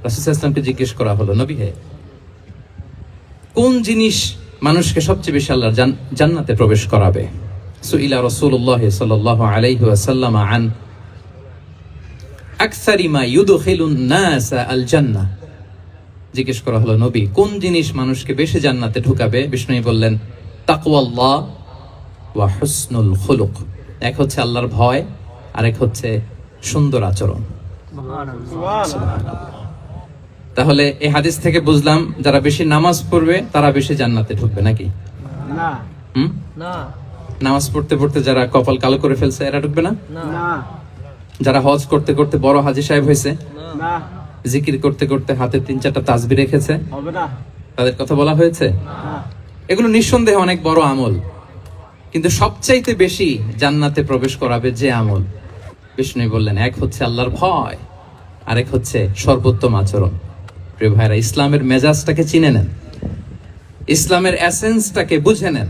রাসূল সাল্লাল্লাহু আলাইহি ওয়াসাল্লামকে জিজ্ঞেস করা হলো, নবী হে, কোন জিনিস মানুষকে সবচেয়ে বেশি আল্লাহর জান্নাতে প্রবেশ করাবে? সুইলা রাসূলুল্লাহ সাল্লাল্লাহু আলাইহি ওয়াসাল্লাম আন আকসারি মা ইউদখিলুন নাস আল জান্নাহ। জিজ্ঞেস করা হলো, নবী কোন জিনিস মানুষকে বেশি জান্নাতে ঢুকাবে? বিষ্ণু বললেন, তাকওয়াল্লাহ ওয়া হুসনুল খুলুক। এক হচ্ছে আল্লাহর ভয়, আরেক হচ্ছে সুন্দর আচরণ। তাহলে এই হাদিস থেকে বুঝলাম, যারা বেশি নামাজ পড়বে তারা বেশি জান্নাতে ঢুকবে নাকি? না। নামাজ পড়তে পড়তে যারা কপাল কালো করে ফেলছে এরা ঢুকবে না? যারা হজ করতে করতে বড় হাজী সাহেব হয়েছে, জিকির করতে করতে হাতে 3-4টা তাসবিহ রেখেছে, তাদের কথা বলা হয়েছে? এগুলো নিঃসন্দেহে অনেক বড় আমল, কিন্তু সবচাইতে বেশি জান্নাতে প্রবেশ করাবে যে আমল, বিষ্ণু বললেন, এক হচ্ছে আল্লাহর ভয়, আরেক হচ্ছে সর্বোত্তম আচরণ। প্রিয় ভাইরা, ইসলামের মেজাজটাকে চিনে নেন, ইসলামের এসেন্সটাকে বুঝে নেন।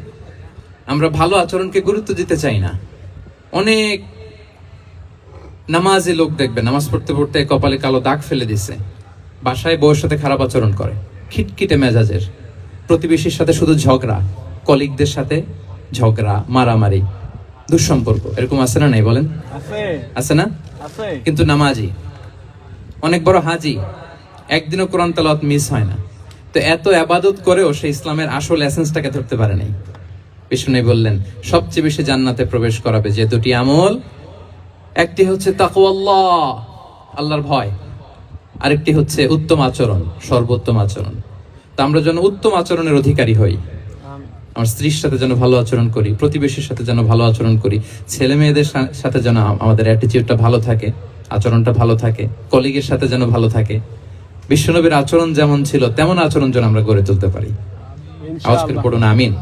আমরা ভালো আচরণকে গুরুত্ব দিতে চাই না। অনেক নামাজি লোক দেখবে নামাজ পড়তে পড়তে কপালে কালো দাগ ফেলে দিছে, বাসায় বউয়ের সাথে খারাপ আচরণ করে, খিটখিটে মেজাজের, প্রতিবেশীর সাথে শুধু ঝগড়া, কলিগদের সাথে ঝগড়া, মারামারি, দুঃসম্পর্ক, এরকম আছে না? নাই বলেন, আছে না? কিন্তু নামাজি, অনেক বড় হাজি, একদিনও কোরআন তেলাওয়াত মিস হয় না, তো এত ইবাদত করেও সে ইসলামের আসল এসেন্সটাকে ধরতে পারে নাই। বিষ্ণু বললেন, সবচেয়ে বেশি জান্নাতে প্রবেশ করাবে যে দুটি আমল, একটি হচ্ছে তাকওয়াল্লাহ, আল্লাহর ভয়, আরেকটি হচ্ছে উত্তম আচরণ, সর্বোত্তম আচরণ। তা আমরা যেন উত্তম আচরণের অধিকারী হই, আমার স্ত্রীর সাথে যেন ভালো আচরণ করি, প্রতিবেশীর সাথে যেন ভালো আচরণ করি, ছেলে মেয়েদের সাথে যেন আমাদের অ্যাটিটিউডটা ভালো থাকে, আচরণটা ভালো থাকে, কলিগের সাথে যেন ভালো থাকে। বিশ্বনবীর আচরণ যেমন ছিল তেমন আচরণ যেন আমরা গড়ে তুলতে পারি। আওয়াজ করে পড়ুন আমিন।